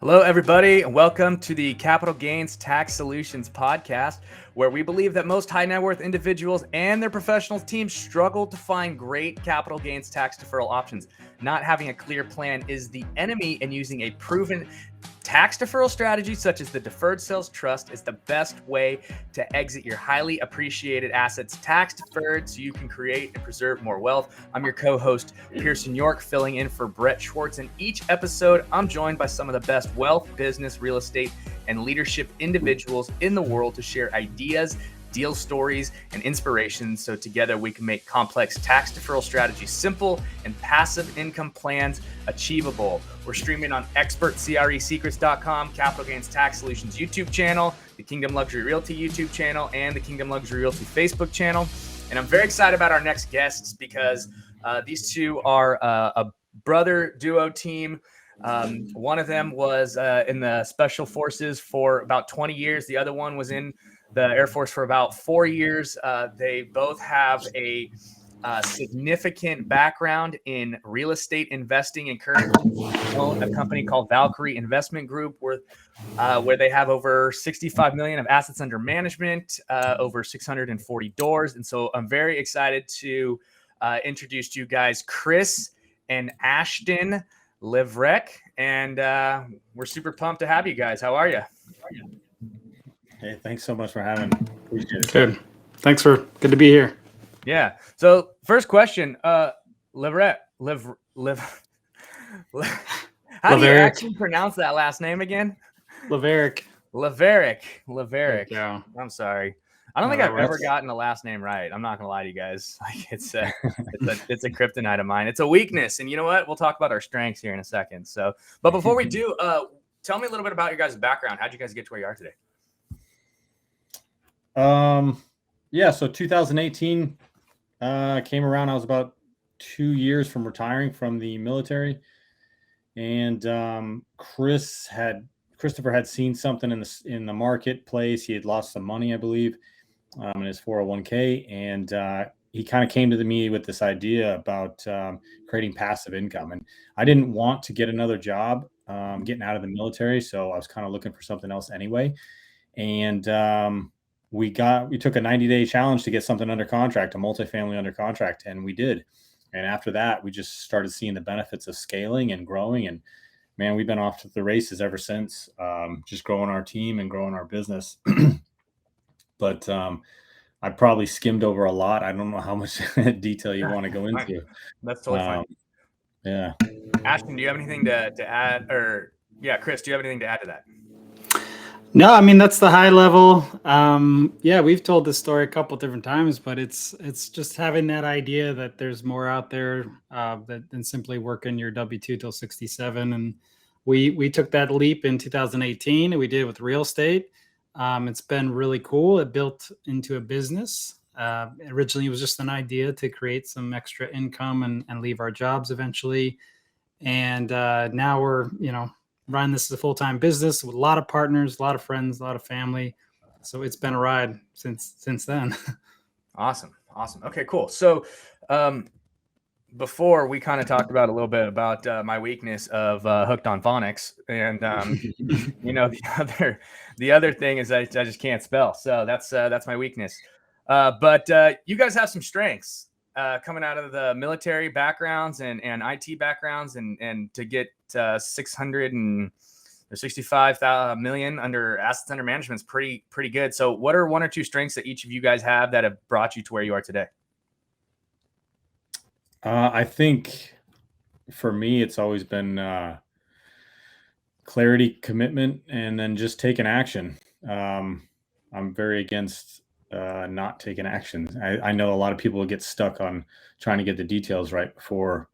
Hello, everybody, and welcome to the Capital Gains Tax Solutions podcast, where we believe that most high net worth individuals and their professional teams struggle to find great capital gains tax deferral options. Not having a clear plan is the enemy, and using a proven tax deferral strategy such as the Deferred Sales Trust is the best way to exit your highly appreciated assets tax deferred so you can create and preserve more wealth. I'm your co-host, Pearson York, filling in for Brett Swarts. In each episode, I'm joined by some of the best wealth, business, real estate, and leadership individuals in the world to share ideas, deal stories, and inspirations so together we can make complex tax deferral strategies simple and passive income plans achievable. We're streaming on expertcresecrets.com, Capital Gains Tax Solutions YouTube channel, the Kingdom Luxury Realty YouTube channel, and the Kingdom Luxury Realty Facebook channel. And I'm very excited about our next guests because these two are a brother duo team. One of them was in the Special Forces for about 20 years. The other one was in the Air Force for about 4 years. They both have a significant background in real estate investing and currently own a company called Valkyrie Investment Group where they have over 65 million of assets under management, over 640 doors. And so I'm very excited to introduce to you guys Chris and Ashton Levarek, and we're super pumped to have you guys. How are you? Hey, thanks so much for having me. Appreciate it. Good. Thanks for good to be here. Yeah. So first question, Levarek, how do you actually pronounce that last name again? Levarek. Levarek. Yeah. I'm sorry. I don't think I've ever gotten the last name right. I'm not gonna lie to you guys. Like it's a kryptonite of mine. It's a weakness, and you know what? We'll talk about our strengths here in a second. So, but before we do, tell me a little bit about your guys' background. How'd you guys get to where you are today? Yeah. So 2018 came around. I was about 2 years from retiring from the military, and Christopher had seen something in the marketplace. He had lost some money, I believe, in his 401k, and he kind of came to me with this idea about creating passive income. And I didn't want to get another job getting out of the military, so I was kind of looking for something else anyway. And we took a 90-day challenge to get something under contract, a multifamily under contract, and we did. And after that, we just started seeing the benefits of scaling and growing. And man, we've been off to the races ever since, just growing our team and growing our business. But I probably skimmed over a lot. I don't know how much detail you want to go into. That's totally fine. Yeah. Ashton, do you have anything to add? Or yeah, Chris, do you have anything to add to that? No, I mean, that's the high level. Yeah, we've told this story a couple different times, but it's just having that idea that there's more out there than simply working your W-2 till 67. And we took that leap in 2018, and we did it with real estate. It's been really cool. It built into a business. Originally, it was just an idea to create some extra income and leave our jobs eventually. And now we're, running this as a full-time business with a lot of partners, a lot of friends, a lot of family. So it's been a ride since then. Awesome. Okay, cool. So before we kind of talked about a little bit about my weakness of hooked on phonics, and the other thing is I just can't spell. So that's my weakness. But you guys have some strengths coming out of the military backgrounds and IT backgrounds, and to get 665 million under assets under management is pretty good. So what are one or two strengths that each of you guys have that have brought you to where you are today? I think for me, it's always been clarity, commitment, and then just taking action. I'm very against not taking action. I know a lot of people get stuck on trying to get the details right before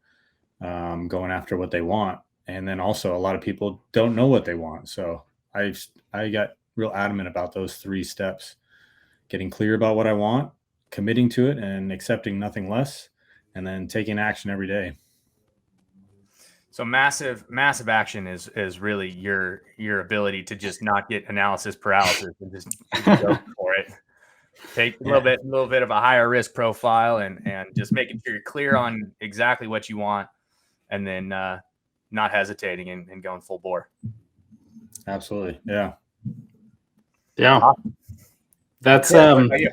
going after what they want. And then also a lot of people don't know what they want. So I got real adamant about those 3 steps: getting clear about what I want, committing to it, and accepting nothing less, and then taking action every day. So massive action is really your ability to just not get analysis paralysis and just go for it. Take a little bit of a higher risk profile and just making sure you're clear on exactly what you want, and then not hesitating and going full bore. Absolutely. Yeah. Yeah. That's What about you?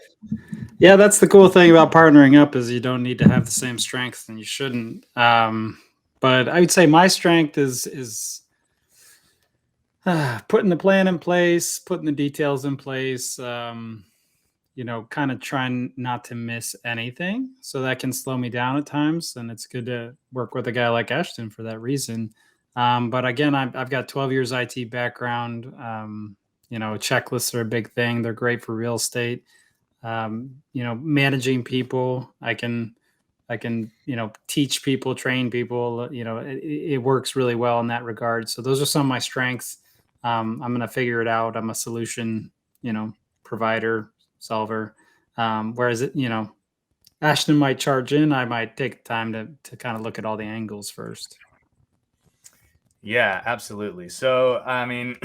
yeah, that's the cool thing about partnering up is you don't need to have the same strengths, and you shouldn't. But I would say my strength is putting the plan in place, putting the details in place. Kind of trying not to miss anything, so that can slow me down at times. And it's good to work with a guy like Ashton for that reason. But again, I've got 12 years IT background. Checklists are a big thing. They're great for real estate. Managing people, I can teach people, train people. It works really well in that regard. So those are some of my strengths. I'm going to figure it out. I'm a solution, provider, solver. Whereas Ashton might charge in, I might take time to kind of look at all the angles first. Yeah, absolutely. So, I mean,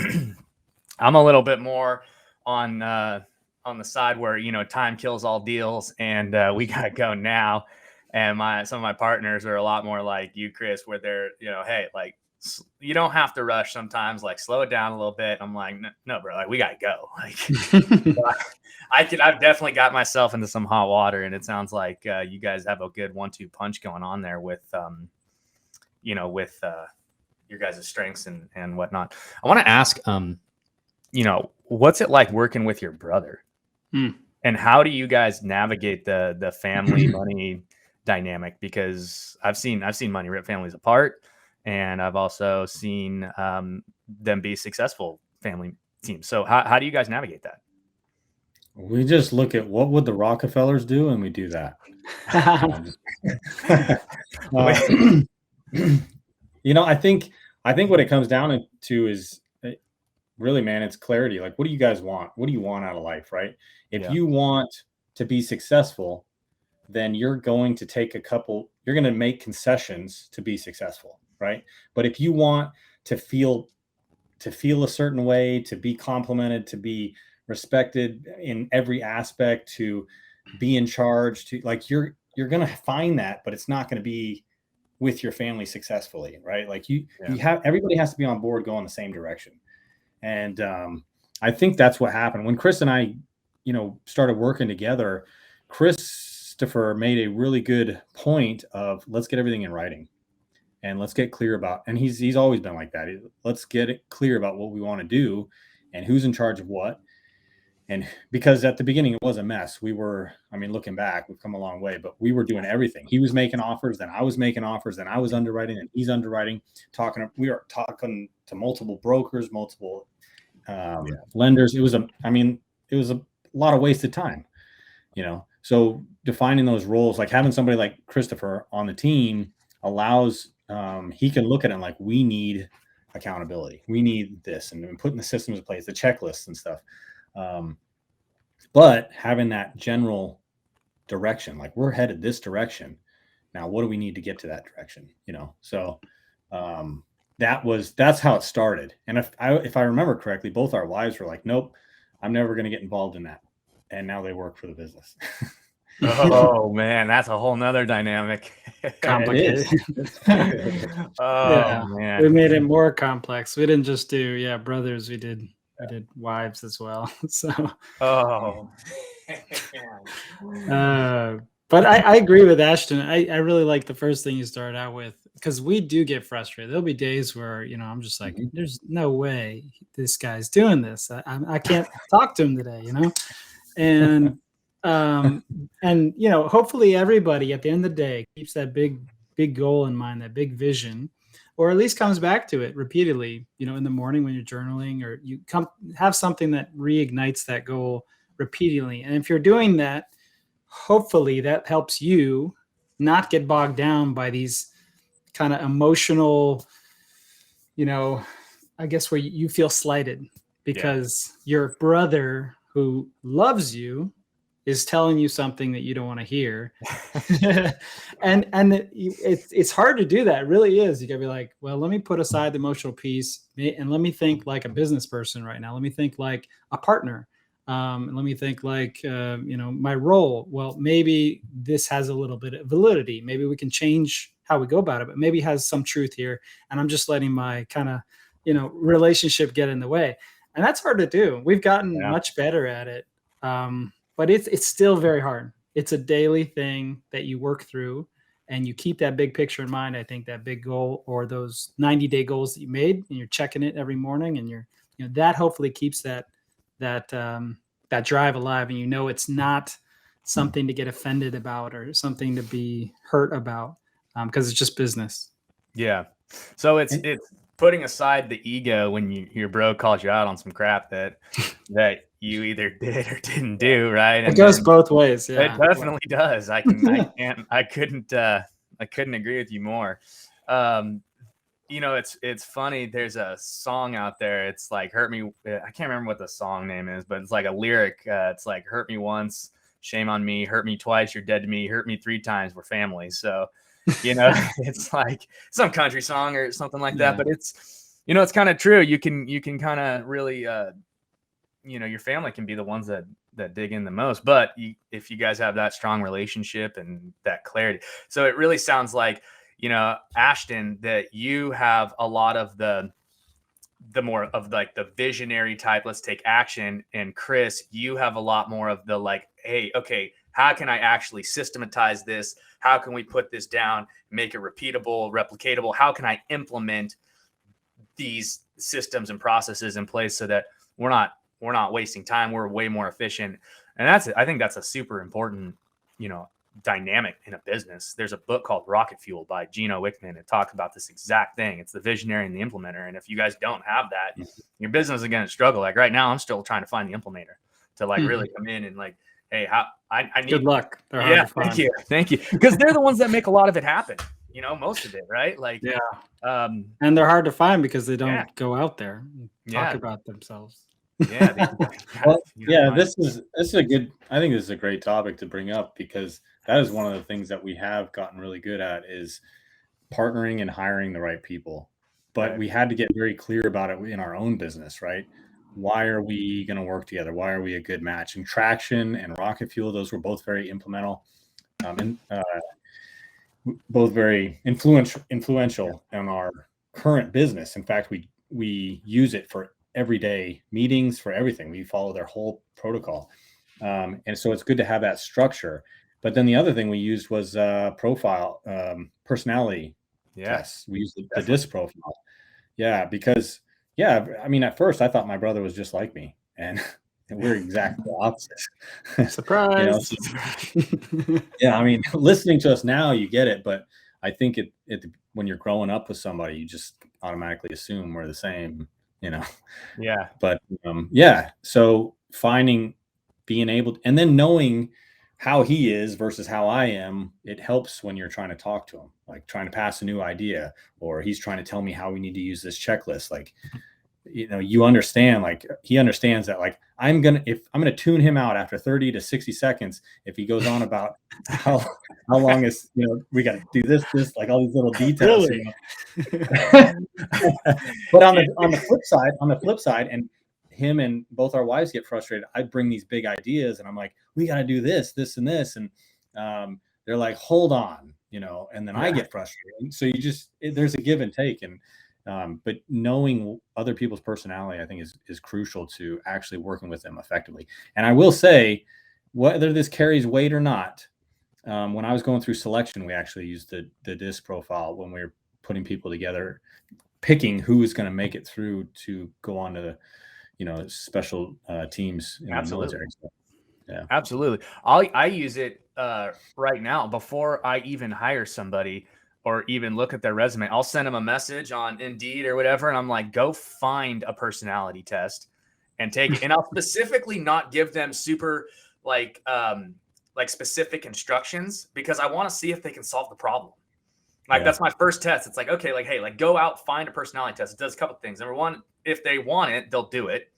I'm a little bit more on the side where, time kills all deals, and we got to go now. And some of my partners are a lot more like you, Chris, where they're, hey, like, you don't have to rush sometimes, like slow it down a little bit. I'm like, no, bro, like we got to go. Like I've definitely got myself into some hot water, and it sounds like you guys have a good 1-2 punch going on there with, with your guys' strengths and whatnot. I want to ask, what's it like working with your brother? And how do you guys navigate the family money dynamic? Because I've seen money rip families apart, and I've also seen them be successful family teams. So how do you guys navigate that? We just look at what would the Rockefellers do, and we do that. I think what it comes down to is really, man, it's clarity. Like, what do you guys want? What do you want out of life, right? If you want to be successful, then you're going to make concessions to be successful, right? But if you want to feel a certain way, to be complimented, to be respected in every aspect, to be in charge, to like, you're going to find that, but it's not going to be with your family successfully, right? Like everybody has to be on board, go in the same direction. And I think that's what happened when Chris and I, started working together. Christopher made a really good point of, let's get everything in writing and let's get clear about, and he's always been like that. Let's get it clear about what we want to do and who's in charge of what. And because at the beginning it was a mess. Looking back, we've come a long way, but we were doing everything. He was making offers, then I was making offers, then I was underwriting, and he's underwriting. We were talking to multiple brokers, multiple lenders. It was a lot of wasted time, So defining those roles, like having somebody like Christopher on the team allows he can look at it like, we need accountability, we need this, and putting the systems in place, the checklists and stuff. But having that general direction, like, we're headed this direction. Now, what do we need to get to that direction? So that's how it started. And if I remember correctly, both our wives were like, nope, I'm never going to get involved in that. And now they work for the business. Oh man, that's a whole nother dynamic. Complicated. Man, we made it more complex. We didn't just do brothers. We did wives as well. So but I agree with Ashton. I really like the first thing you started out with, because we do get frustrated. There'll be days where I'm just like, there's no way this guy's doing this. I can't talk to him today, and hopefully everybody at the end of the day keeps that big goal in mind, that big vision, or at least comes back to it repeatedly, in the morning when you're journaling, or you have something that reignites that goal repeatedly. And if you're doing that, hopefully that helps you not get bogged down by these kind of emotional, I guess, where you feel slighted because your brother who loves you is telling you something that you don't want to hear. and it's hard to do that. It really is. You gotta be like, well, let me put aside the emotional piece and let me think like a business person right now. Let me think like a partner. And let me think like, my role. Well, maybe this has a little bit of validity. Maybe we can change how we go about it, but maybe it has some truth here. And I'm just letting my kind of relationship get in the way. And that's hard to do. We've gotten Yeah. much better at it. But it's still very hard. It's a daily thing that you work through, and you keep that big picture in mind. I think that big goal, or those 90-day goals that you made, and you're checking it every morning, and that hopefully keeps that drive alive. And it's not something to get offended about or something to be hurt about, because it's just business. Yeah. So it's putting aside the ego when your bro calls you out on some crap that you either did or didn't do, right? It goes both ways. Yeah, it definitely does. I couldn't agree with you more. It's funny. There's a song out there. It's like "Hurt Me." I can't remember what the song name is, but it's like a lyric. It's like "Hurt me once, shame on me. Hurt me twice, you're dead to me. Hurt me 3 times, we're family." So, it's like some country song or something like that. But it's kind of true. You can kind of really, your family can be the ones that dig in the most. But if you guys have that strong relationship and that clarity, so it really sounds like, Ashton, that you have a lot of the more of like the visionary type, let's take action. And Chris, you have a lot more of the like, hey, okay, how can I actually systematize this? How can we put this down, make it repeatable, replicatable? How can I implement these systems and processes in place so that we're not wasting time? We're way more efficient. And I think that's a super important, dynamic in a business. There's a book called Rocket Fuel by Gino Wickman. It talks about this exact thing. It's the visionary and the implementer. And if you guys don't have that, your business is going to struggle. Like right now, I'm still trying to find the implementer to like really come in and like, hey, I need good luck. They're hard to find. Thank you. Because they're the ones that make a lot of it happen. Most of it, right? Like, and they're hard to find because they don't go out there and talk about themselves. Yeah. This is a good, I think this is a great topic to bring up, because that is one of the things that we have gotten really good at, is partnering and hiring the right people. But we had to get very clear about it in our own business, right? Why are we going to work together? Why are we a good match? And Traction and Rocket Fuel, those were both very implemental, and both very influential in our current business. In fact, we use it for everyday meetings, for everything. We follow their whole protocol. And so it's good to have that structure. But then the other thing we used was profile, personality tests. We used the DISC profile. Yeah, because, I mean, at first I thought my brother was just like me, and we're exactly opposites. Surprise. I mean, listening to us now, you get it. But I think when you're growing up with somebody, you just automatically assume we're the same. Yeah. But so being able, and then knowing how he is versus how I am, it helps when you're trying to talk to him, like trying to pass a new idea, or he's trying to tell me how we need to use this checklist. Like, you understand, like he understands that, like I'm going to tune him out after 30 to 60 seconds. If he goes on about how long is, we got to do this, like all these little details. Really? But on the flip side, and him and both our wives get frustrated, I bring these big ideas and I'm like, we got to do this, and this. And they're like, hold on, and then I get frustrated. So there's a give and take. And but knowing other people's personality, I think is crucial to actually working with them effectively. And I will say, whether this carries weight or not, when I was going through selection, we actually used the DISC profile when we were putting people together, picking who is going to make it through to go on to the, special teams in the military. So, yeah, absolutely. I use it right now before I even hire somebody or even look at their resume. I'll send them a message on Indeed or whatever, and I'm like, go find a personality test and take it. And I'll specifically not give them super like specific instructions, because I want to see if they can solve the problem. Like that's my first test. It's like, okay, like, hey, like go out, find a personality test. It does a couple of things. Number one, if they want it, they'll do it.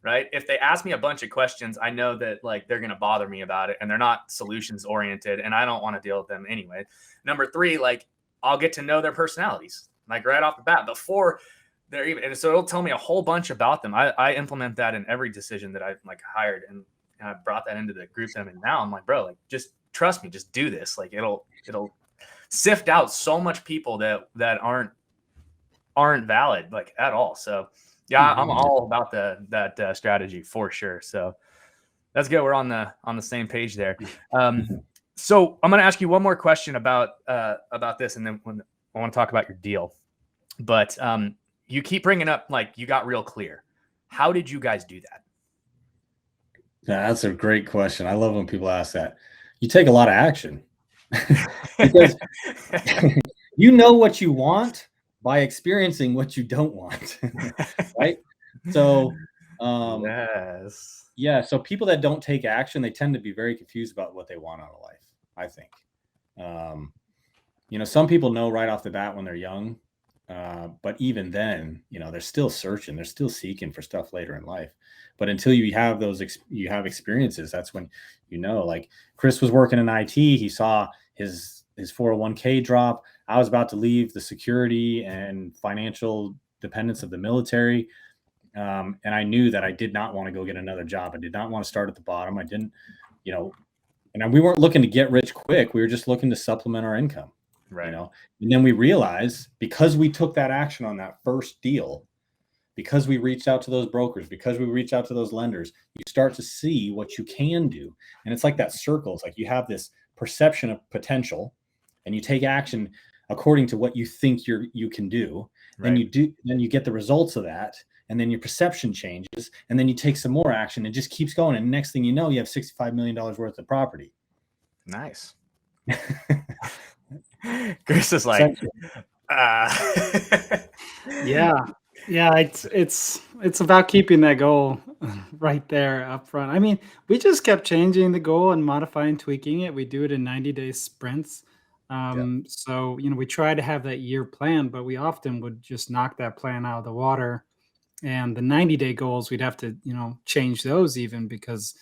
Right. If they ask me a bunch of questions, I know that like they're going to bother me about it, and they're not solutions oriented, and I don't want to deal with them anyway. Number three, like I'll get to know their personalities like right off the bat before they're even. And so it'll tell me a whole bunch about them. I implement that in every decision that I've like hired, and I brought that into the group that I'm in now. I'm like, bro, like just trust me, just do this. Like it'll sift out so much people that aren't aren't valid like at all. So yeah, I'm all about that strategy for sure. So that's good. We're on the same page there. So I'm going to ask you one more question about this, and then I want to talk about your deal. But you keep bringing up like you got real clear. How did you guys do that? That's a great question. I love when people ask that. You take a lot of action because you know what you want by experiencing what you don't want, right? So, yes. Yeah. So people that don't take action, they tend to be very confused about what they want out of life, I think. Some people know right off the bat when they're young, but even then, they're still searching, they're still seeking for stuff later in life. But until you have you have experiences, that's when, like Chris was working in IT. He saw his 401k drop. I was about to leave the security and financial dependence of the military. And I knew that I did not want to go get another job. I did not want to start at the bottom. I didn't, and we weren't looking to get rich quick. We were just looking to supplement our income, right. And then we realized, because we took that action on that first deal, because we reached out to those brokers, because we reached out to those lenders, you start to see what you can do. And it's like that circle. It's like you have this perception of potential and you take action according to what you think you can do. Right. Then you get the results of that. And then your perception changes, and then you take some more action. It just keeps going. And next thing you know, you have $65 million worth of property. Nice. Chris is like, yeah. It's about keeping that goal right there up front. I mean, we just kept changing the goal and modifying, tweaking it. We do it in 90-day sprints. So, we try to have that year plan, but we often would just knock that plan out of the water. And the 90-day goals, we'd have to, change those even, because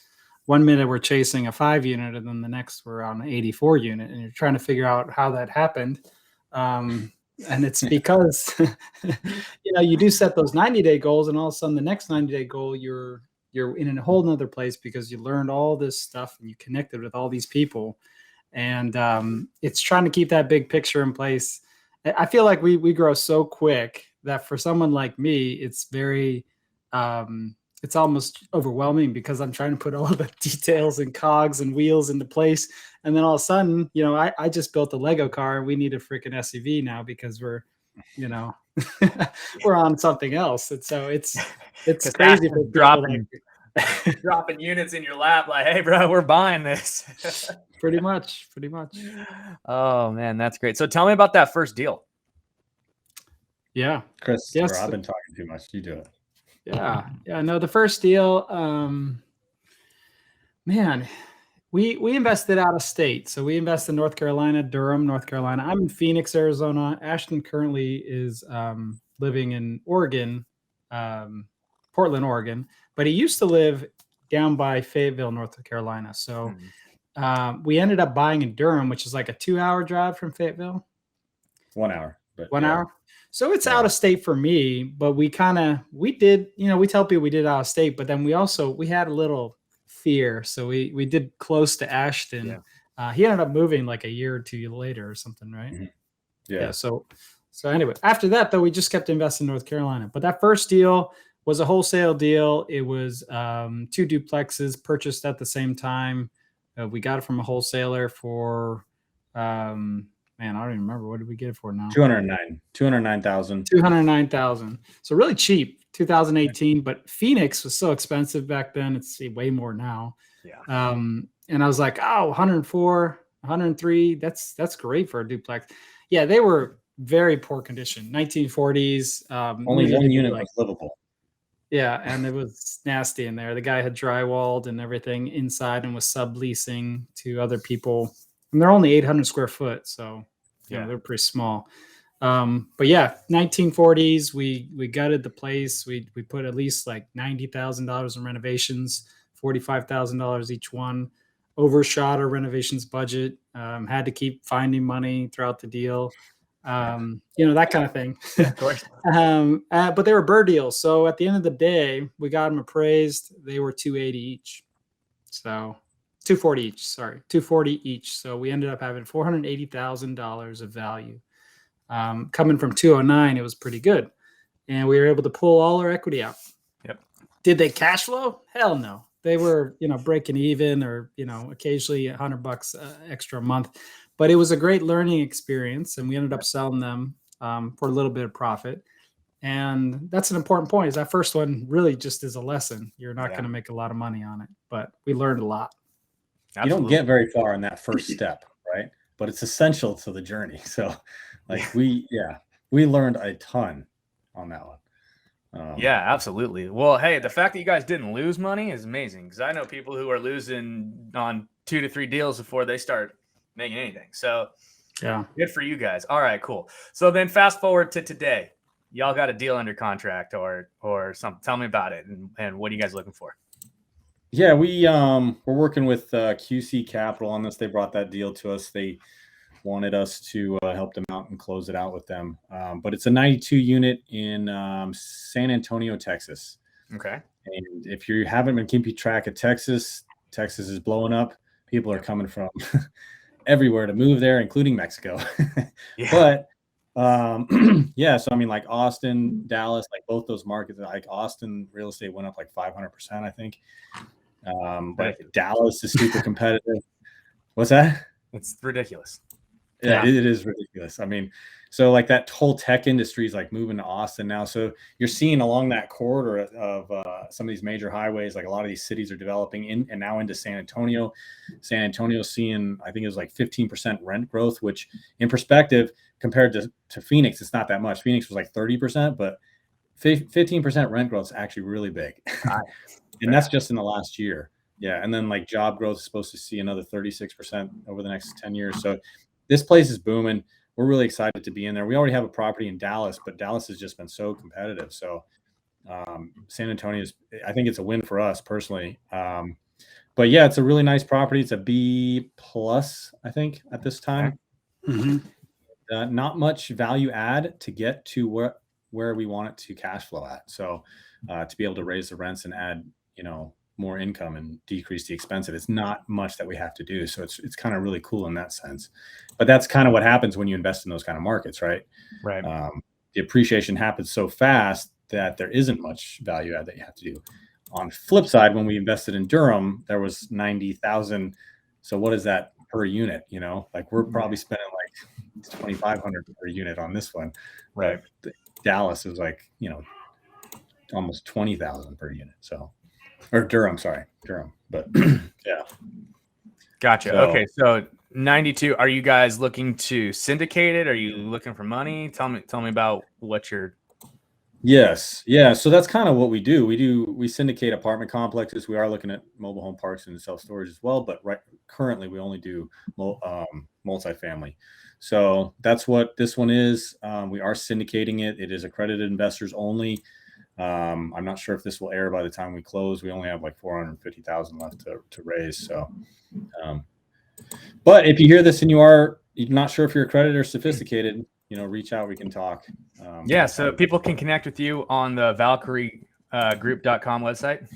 one minute we're chasing a 5 unit and then the next we're on an 84 unit, and you're trying to figure out how that happened. And it's because, you do set those 90-day goals, and all of a sudden the next 90-day goal, you're in a whole nother place because you learned all this stuff and you connected with all these people. And it's trying to keep that big picture in place. I feel like we grow so quick that for someone like me, it's very, it's almost overwhelming, because I'm trying to put all the details and cogs and wheels into place. And then all of a sudden, I just built a Lego car and we need a freaking SUV now because we're, we're on something else. And so it's crazy for dropping units in your lap. Like, hey bro, we're buying this. Pretty much. Oh man, that's great. So tell me about that first deal. Yeah. Chris, yes. I've been talking too much. You do it. Yeah. No, the first deal, man, we invested out of state. So we invested in North Carolina, Durham, North Carolina. I'm in Phoenix, Arizona. Ashton currently is living in Oregon, Portland, Oregon, but he used to live down by Fayetteville, North Carolina. So we ended up buying in Durham, which is like a 2-hour drive from Fayetteville. 1 hour. But 1 hour. So it's out of state for me, but we tell people we did out of state, but then we had a little fear. So we did close to Ashton. Yeah. He ended up moving like a year or two later or something, right? Mm-hmm. Yeah. So anyway, after that though, we just kept investing in North Carolina. But that first deal was a wholesale deal. It was 2 duplexes purchased at the same time. We got it from a wholesaler for man, I don't even remember. What did we get it for now? $209,000. So really cheap, 2018. But Phoenix was so expensive back then. It's way more now. Yeah. And I was like, 104, 103. That's great for a duplex. Yeah, they were very poor condition. 1940s. Only one unit was livable. Yeah, and it was nasty in there. The guy had drywalled and everything inside and was subleasing to other people. And they're only 800 square foot, so they're pretty small. But yeah, 1940s. We gutted the place. We put at least like $90,000 in renovations, $45,000 each one. Overshot our renovations budget. Had to keep finding money throughout the deal. That kind of thing. Of course. But they were BRRRR deals. So at the end of the day, we got them appraised. They were $280 each. So $240 each. Sorry, $240 each. So we ended up having $480,000 of value. Coming from 209, it was pretty good. And we were able to pull all our equity out. Yep. Did they cash flow? Hell no. They were, breaking even or, occasionally $100 extra a month. But it was a great learning experience. And we ended up selling them for a little bit of profit. And that's an important point, is that first one really just is a lesson. You're not going to make a lot of money on it, but we learned a lot. Absolutely. You don't get very far in that first step, right? But it's essential to the journey. So we learned a ton on that one. Yeah, absolutely. Well, hey, the fact that you guys didn't lose money is amazing, because I know people who are losing on 2 to 3 deals before they start making anything. So yeah, good for you guys. All right, cool. So then fast forward to today. Y'all got a deal under contract or something. Tell me about it, and what are you guys looking for? Yeah, we're working with QC Capital on this. They brought that deal to us. They wanted us to help them out and close it out with them. But it's a 92 unit in San Antonio, Texas. Okay. And if you haven't been keeping track of Texas is blowing up. People are coming from everywhere to move there, including Mexico. But so I mean, like Austin, Dallas, like both those markets, like Austin real estate went up like 500%, I think. But Dallas is super competitive. What's that? It's ridiculous. Yeah, it is ridiculous. I mean, so like that whole tech industry is like moving to Austin now. So you're seeing along that corridor of some of these major highways, like a lot of these cities are developing in and now into San Antonio. San Antonio's seeing, I think it was like 15% rent growth, which in perspective compared to Phoenix, it's not that much. Phoenix was like 30%, but 15% rent growth is actually really big. And that's just in the last year. Yeah. And then like job growth is supposed to see another 36% over the next 10 years. So this place is booming. We're really excited to be in there. We already have a property in Dallas, but Dallas has just been so competitive. So San Antonio I think it's a win for us personally. But yeah, it's a really nice property. It's a B+, I think, at this time. Mm-hmm. Not much value add to get to where we want it to cash flow at. So to be able to raise the rents and add, more income and decrease the expense, it's not much that we have to do. So it's kind of really cool in that sense. But that's kind of what happens when you invest in those kind of markets, right? Right. The appreciation happens so fast that there isn't much value add that you have to do. On flip side, when we invested in Durham, there was 90,000. So what is that per unit? Like we're probably spending like 2,500 per unit on this one. Right. Dallas is like, almost 20,000 per unit. So, or Durham, but yeah. Gotcha. Okay. So 92, are you guys looking to syndicate it? Are you looking for money? Tell me about what you're. Yes. Yeah. So that's kind of what we do. We syndicate apartment complexes. We are looking at mobile home parks and self-storage as well, but currently we only do multifamily. So that's what this one is. We are syndicating it. It is accredited investors only. I'm not sure if this will air by the time we close. We only have like 450,000 left to raise. So, but if you hear this and you're not sure if you're accredited or sophisticated, reach out. We can talk. So people can connect with you on the ValkyrieGroup.com website.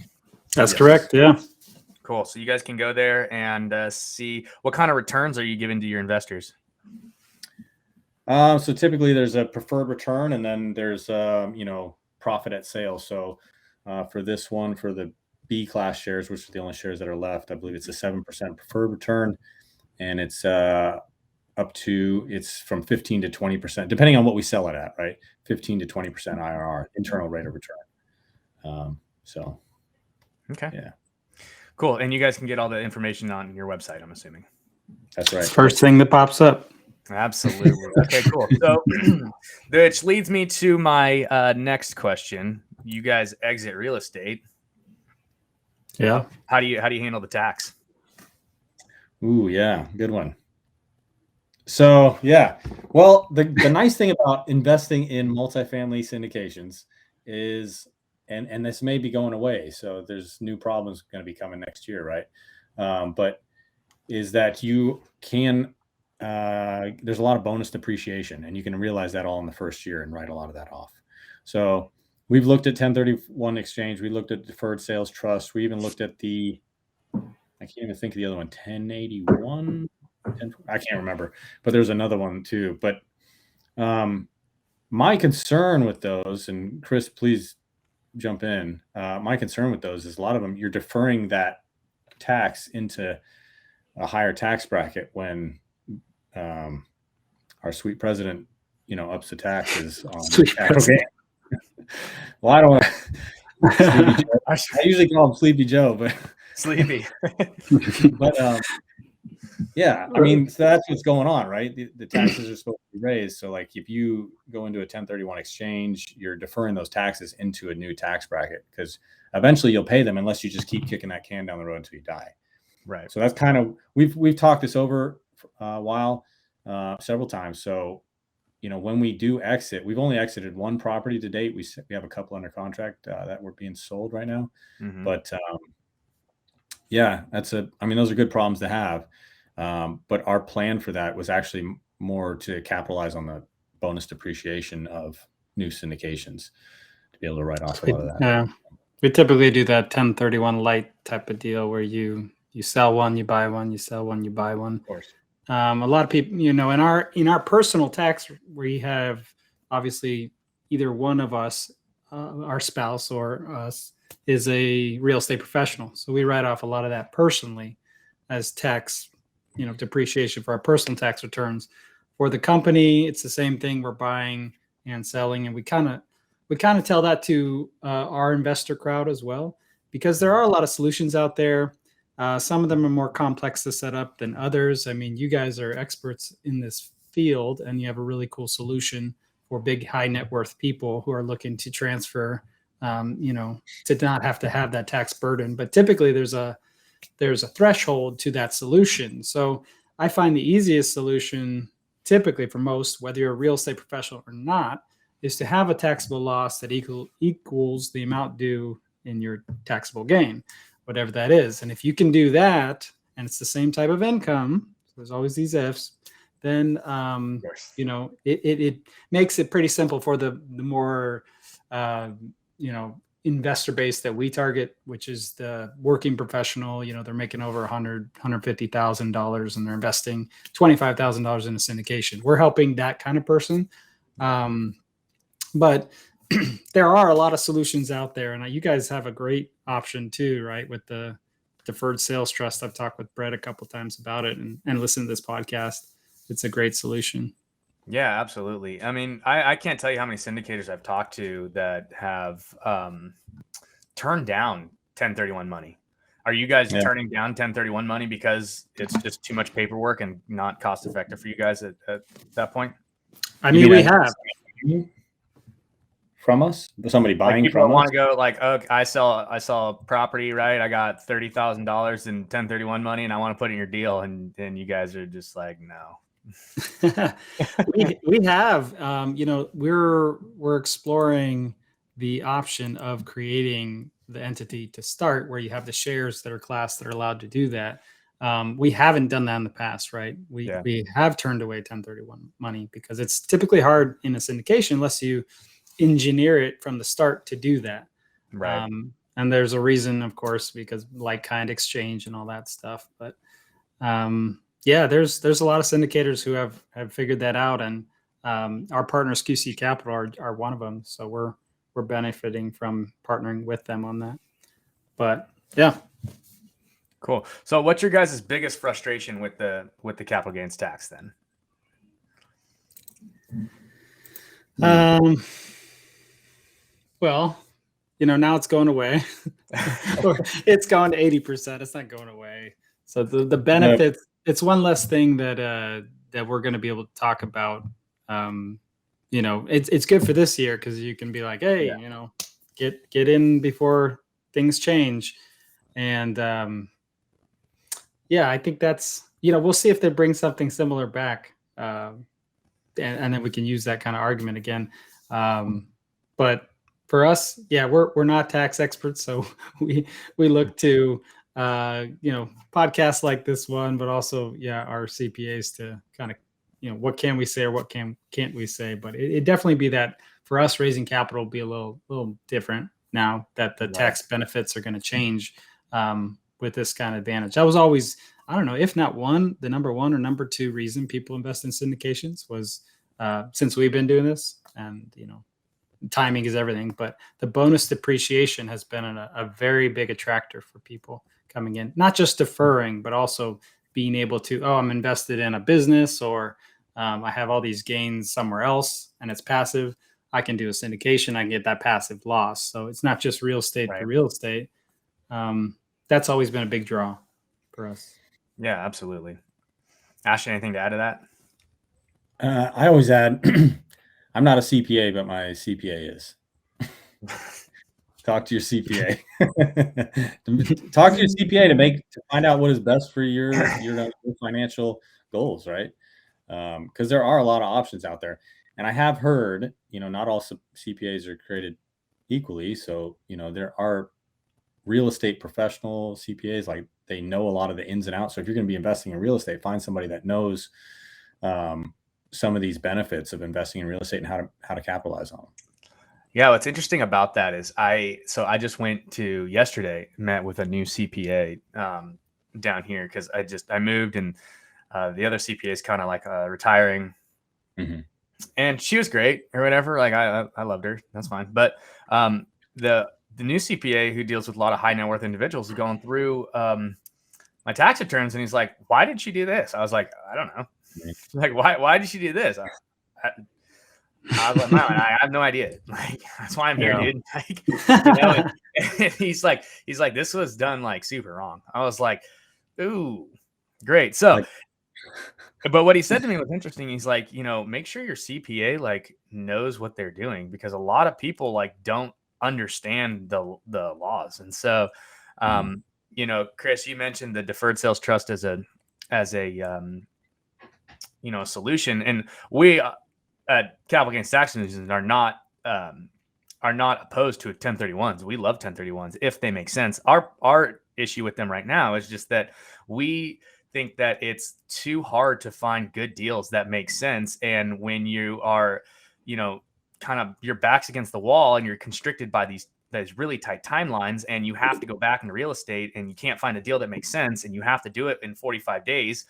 That's correct. Yeah. Cool. So you guys can go there and see what kind of returns are you giving to your investors. So typically there's a preferred return, and then there's profit at sale. So for this one, for the B class shares, which are the only shares that are left, I believe it's a 7% preferred return, and it's from 15 to 20%, depending on what we sell it at, right? 15 to 20% IRR, internal rate of return. Okay. Yeah. Cool. And you guys can get all the information on your website, I'm assuming. That's right. First thing that pops up. Absolutely. Okay, cool. So, which leads me to my next question. You guys exit real estate. Yeah. How do you handle the tax? Ooh, yeah, good one. So, yeah. Well, the nice thing about investing in multifamily syndications is, and this may be going away, so there's new problems going to be coming next year, right? But is that you can. There's a lot of bonus depreciation, and you can realize that all in the first year and write a lot of that off. So we've looked at 1031 exchange. We looked at deferred sales trust. We even looked at I can't even think of the other one, 1081. I can't remember, but there's another one too. But My concern with those, and Chris, please jump in. My concern with those is a lot of them, you're deferring that tax into a higher tax bracket when our sweet president, ups the taxes on capital gain. Well, I don't. Sleepy Joe. I usually call him Sleepy Joe, but Sleepy. but yeah, I mean, so that's what's going on, right? The taxes are supposed to be raised. So like if you go into a 1031 exchange, you're deferring those taxes into a new tax bracket because eventually you'll pay them unless you just keep kicking that can down the road until you die. Right. So that's kind of, we've talked this over a while, several times. So, when we do exit, we've only exited one property to date. We have a couple under contract that were being sold right now. Mm-hmm. But yeah, those are good problems to have. But our plan for that was actually more to capitalize on the bonus depreciation of new syndications to be able to write off a lot of that. Yeah, we typically do that 1031 light type of deal where you sell one, you buy one, you sell one, you buy one. Of course. A lot of people, in our personal tax, we have obviously either one of us, our spouse or us, is a real estate professional. So we write off a lot of that personally as tax, depreciation for our personal tax returns. For the company, it's the same thing. We're buying and selling, and we kind of tell that to our investor crowd as well, because there are a lot of solutions out there. Some of them are more complex to set up than others. I mean, you guys are experts in this field, and you have a really cool solution for big, high net worth people who are looking to transfer, to not have to have that tax burden. But typically, there's a threshold to that solution. So I find the easiest solution, typically for most, whether you're a real estate professional or not, is to have a taxable loss that equals the amount due in your taxable gain, whatever that is. And if you can do that, and it's the same type of income, so there's always these ifs, then it makes it pretty simple for the more investor base that we target, which is the working professional. They're making over $150,000 and they're investing $25,000 in a syndication. We're helping that kind of person. But there are a lot of solutions out there, and you guys have a great option too, right? With the Deferred Sales Trust. I've talked with Brett a couple of times about it and listened to this podcast. It's a great solution. Yeah, absolutely. I mean, I can't tell you how many syndicators I've talked to that have turned down 1031 money. Are you guys turning down 1031 money because it's just too much paperwork and not cost effective for you guys at that point? I mean, we have. From us, somebody buying people from want us. to go like, okay, I saw a property, right? I got $30,000 in 1031 money, and I want to put in your deal, and you guys are just like, no. we have, we're exploring the option of creating the entity to start where you have the shares that are classed that are allowed to do that. We haven't done that in the past, right? We have turned away 1031 money because it's typically hard in a syndication unless you engineer it from the start to do that. Right. And there's a reason, of course, because like-kind exchange and all that stuff. But there's a lot of syndicators who have figured that out, and our partners QC Capital are one of them. So we're benefiting from partnering with them on that. But yeah. Cool. So what's your guys' biggest frustration with the capital gains tax then? Well, now it's going away. It's gone to 80%. It's not going away. So the benefits, it's one less thing that we're going to be able to talk about. It's good for this year because you can be like, hey, get in before things change. And I think that's, we'll see if they bring something similar back. And then we can use that kind of argument again. But for us, we're not tax experts, so we look to podcasts like this one, but also our CPAs to kind of what can we say or what can't we say. But it definitely be that for us raising capital will be a little different now that the tax benefits are going to change with this kind of advantage. That was always, I don't know, if not the number one or number two reason people invest in syndications was since we've been doing this, and timing is everything. But the bonus depreciation has been a very big attractor for people coming in, not just deferring, but also being able to, I'm invested in a business, or I have all these gains somewhere else and it's passive. I can do a syndication. I can get that passive loss. So it's not just real estate for real estate. That's always been a big draw for us. Yeah, absolutely. Ashton, anything to add to that? I always add, I'm not a CPA, but my CPA is. Talk to your CPA. Talk to your CPA to find out what is best for your financial goals, right? Because there are a lot of options out there, and I have heard, not all CPAs are created equally. So, there are real estate professional CPAs, like they know a lot of the ins and outs. So if you're going to be investing in real estate, find somebody that knows some of these benefits of investing in real estate and how to capitalize on them. Yeah, what's interesting about that is I just went to yesterday, met with a new CPA down here because I moved, and the other CPA is kind of like retiring, and she was great or whatever. Like I loved her, that's fine. But the new CPA who deals with a lot of high net worth individuals is going through my tax returns, and he's like, "Why did she do this?" I was like, "I don't know." Like, why did she do this? I was like, "Man, I have no idea." Like, that's why I'm here, dude. Like, and he's like, "This was done like super wrong." I was like, "Ooh, great." So, but what he said to me was interesting. He's like, make sure your CPA like knows what they're doing, because a lot of people like don't understand the laws. And so, Chris, you mentioned the Deferred Sales Trust as a solution, and we at Capital Gains Tax Solutions are not opposed to 1031s. We love 1031s if they make sense. Our issue with them right now is just that we think that it's too hard to find good deals that make sense. And when you are, kind of your back's against the wall and you're constricted by these really tight timelines, and you have to go back into real estate and you can't find a deal that makes sense, and you have to do it in 45 days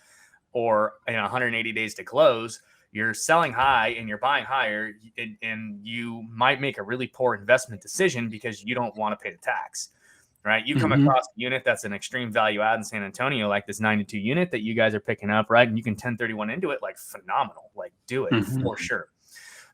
or 180 days to close, you're selling high and you're buying higher, and you might make a really poor investment decision because you don't want to pay the tax, right? You come across a unit that's an extreme value add in San Antonio, like this 92 unit that you guys are picking up, right? And you can 1031 into it, like phenomenal, like do it for sure.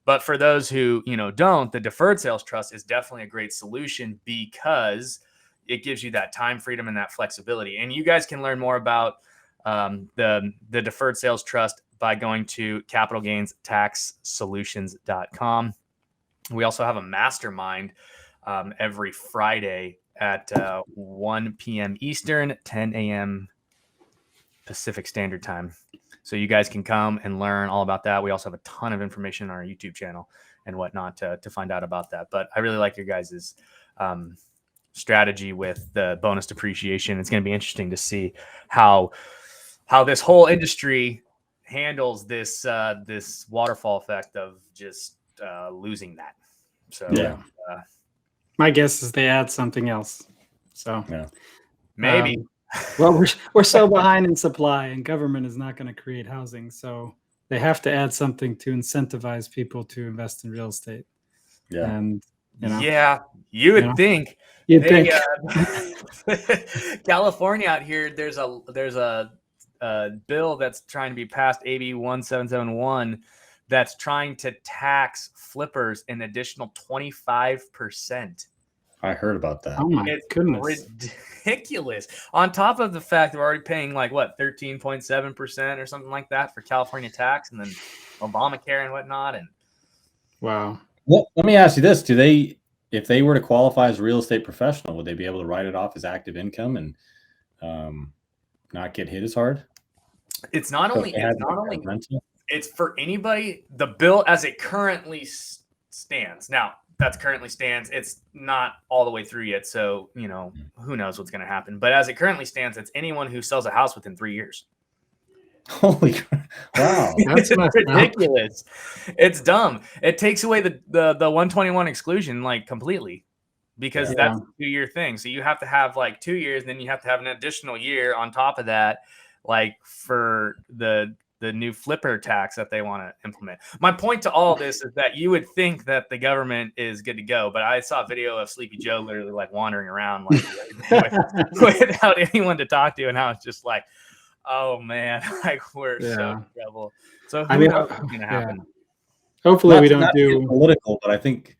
But for those who, don't, the Deferred Sales Trust is definitely a great solution because it gives you that time freedom and that flexibility. And you guys can learn more about the Deferred Sales Trust by going to capitalgainstaxsolutions.com. We also have a mastermind every Friday at 1 p.m. Eastern, 10 a.m. Pacific Standard Time. So you guys can come and learn all about that. We also have a ton of information on our YouTube channel and whatnot to find out about that. But I really like your guys' strategy with the bonus depreciation. It's going to be interesting to see how this whole industry handles this waterfall effect of just losing that. So my guess is they add something else. So maybe. Well, we're so behind in supply, and government is not going to create housing, so they have to add something to incentivize people to invest in real estate. Yeah, and you would think. You'd think. California out here, there's a bill that's trying to be passed, AB 1771, that's trying to tax flippers an additional 25%. I heard about that. Oh my goodness. Ridiculous. On top of the fact we're already paying 13.7% or something like that for California tax, and then Obamacare and whatnot. And wow. Well, let me ask you this. If they were to qualify as a real estate professional, would they be able to write it off as active income and not get hit as hard? It's for anybody. The bill as it currently stands now. That's currently stands. It's not all the way through yet, so who knows what's going to happen. But as it currently stands, it's anyone who sells a house within 3 years. Holy wow, that's ridiculous. It's dumb. It takes away the 121 exclusion completely, because that's a 2-year thing. So you have to have 2 years, then you have to have an additional year on top of that, for the the new flipper tax that they want to implement. My point to all of this is that you would think that the government is good to go, but I saw a video of Sleepy Joe literally like wandering around like without anyone to talk to, and I was just like, oh man, like we're so in trouble. So who knows what's going to happen? Hopefully we don't do political, but I think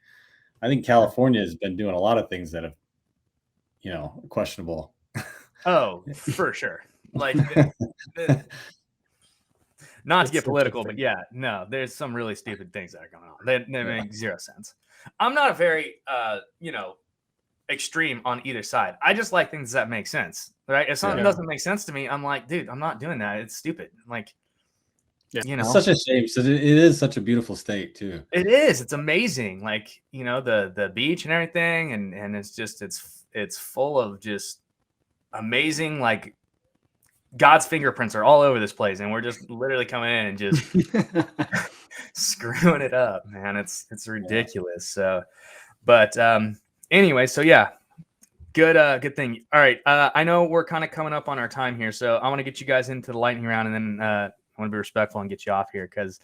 California has been doing a lot of things that have, questionable. Oh, for sure. Like, not to get political, but yeah, no, there's some really stupid things that are going on. They make zero sense. I'm not a very, extreme on either side. I just like things that make sense, right? If something doesn't make sense to me, I'm like, dude, I'm not doing that. It's stupid. Like, it's such a shame. So it is such a beautiful state too. It is. It's amazing. Like, the beach and everything, and it's just it's full of just amazing, like, God's fingerprints are all over this place, and we're just literally coming in and just screwing it up, man. It's ridiculous. So, but anyway, so yeah, good thing. All right, I know we're kind of coming up on our time here, so I want to get you guys into the lightning round, and then I want to be respectful and get you off here because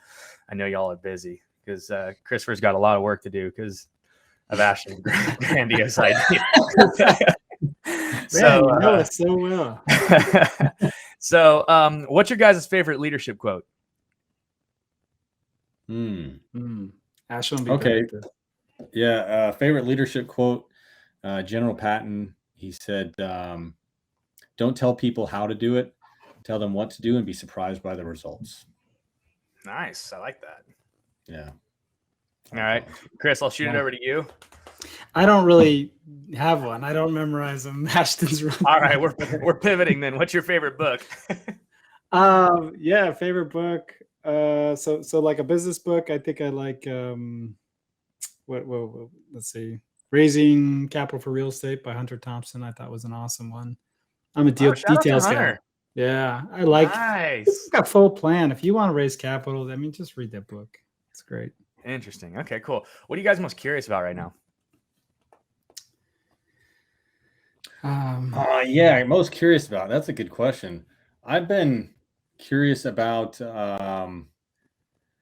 I know y'all are busy. Because Christopher's got a lot of work to do because of Ashton's grandiose idea. So, you know it so well. So, what's your guys' favorite leadership quote? Ashton, okay. Yeah, favorite leadership quote, General Patton. He said, don't tell people how to do it. Tell them what to do and be surprised by the results. Nice. I like that. Yeah. All right. Chris, I'll shoot it over to you. I don't really have one. I don't memorize them. Ashton's really all right. We're pivoting then. What's your favorite book? Favorite book. So like a business book, I think I like let's see. Raising Capital for Real Estate by Hunter Thompson. I thought was an awesome one. I'm a details guy. Yeah, I like. Nice. It's got a full plan. If you want to raise capital, I mean, just read that book. It's great. Interesting. Okay, cool. What are you guys most curious about right now? Most curious about. That's a good question. I've been curious about.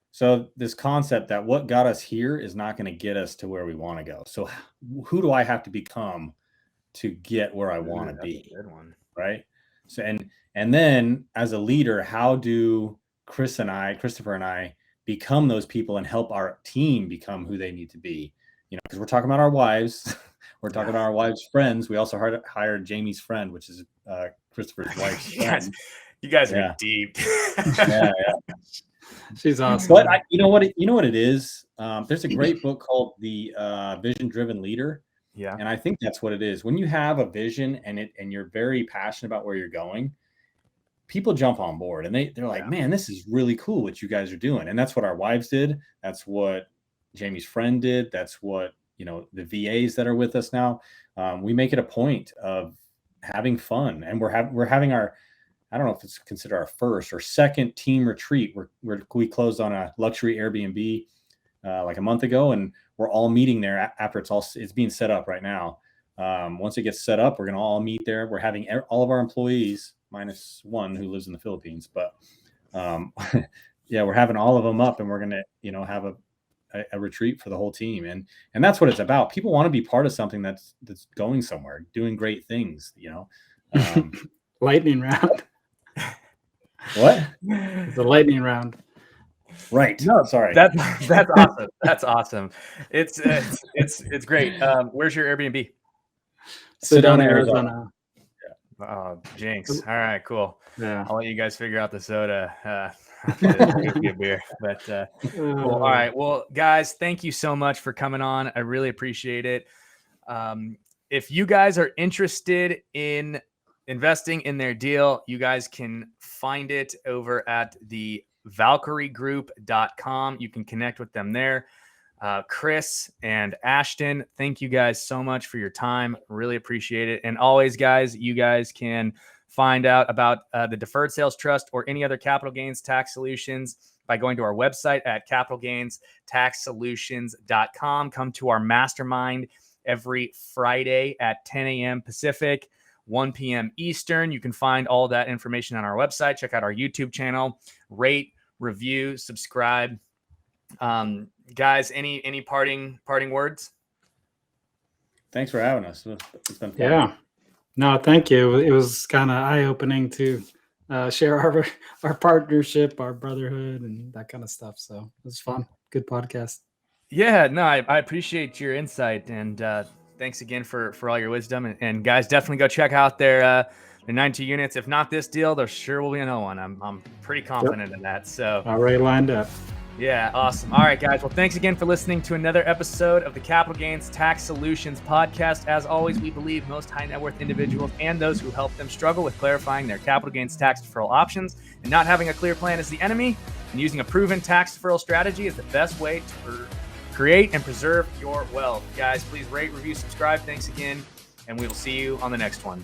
So this concept that what got us here is not going to get us to where we want to go. So who do I have to become to get where I want to be? Good one. Right. So, and then as a leader, how do Christopher and I become those people and help our team become who they need to be? Because we're talking about our wives. We're talking about our wives' friends. We also hired Jamie's friend, which is Christopher's wife's friend. You guys are deep. Yeah. She's awesome. But you know what it is? There's a great book called The Vision Driven Leader. Yeah. And I think that's what it is. When you have a vision and you're very passionate about where you're going, people jump on board and they're like, man, this is really cool what you guys are doing. And that's what our wives did. That's what Jamie's friend did. That's what, the VAs that are with us now. We make it a point of having fun, and we're having our, I don't know if it's considered our first or second team retreat. We closed on a luxury Airbnb like a month ago, and we're all meeting there after it's being set up right now. Once it gets set up, we're going to all meet there. We're having all of our employees minus one who lives in the Philippines, but we're having all of them up, and we're going to, have a retreat for the whole team. And that's what it's about. People want to be part of something that's going somewhere, doing great things, Lightning round. What? It's a lightning round. Right. No, sorry. That's awesome. That's awesome. It's great. Where's your Airbnb? Sedona, Arizona. Oh, jinx. All right, cool. Yeah. I'll let you guys figure out the soda. Maybe a beer, but cool. All right. Well, guys, thank you so much for coming on. I really appreciate it. If you guys are interested in investing in their deal, you guys can find it over at the valkyriegroup.com. You can connect with them there. Chris and Ashton, thank you guys so much for your time. Really appreciate it. And always, guys, you guys can find out about the Deferred Sales Trust or any other capital gains tax solutions by going to our website at capitalgainstaxsolutions.com. Come to our mastermind every Friday at 10 a.m. Pacific. 1 p.m. Eastern. You can find all that information on our website. Check out our YouTube channel. Rate, review, subscribe. Guys, any parting words? Thanks for having us. It's been fun. Yeah. No, thank you. It was kind of eye-opening to share our partnership, our brotherhood, and that kind of stuff. So it was fun. Good podcast. Yeah, no, I appreciate your insight, and thanks again for all your wisdom. And guys, definitely go check out their 92 units. If not this deal, there sure will be another one. I'm pretty confident in that. So Already lined up. yeah, awesome. All right, guys. Well, thanks again for listening to another episode of the Capital Gains Tax Solutions podcast. As always, we believe most high net worth individuals and those who help them struggle with clarifying their capital gains tax deferral options, and not having a clear plan is the enemy, and using a proven tax deferral strategy is the best way to create and preserve your wealth. Guys, please rate, review, subscribe. Thanks again, and we will see you on the next one.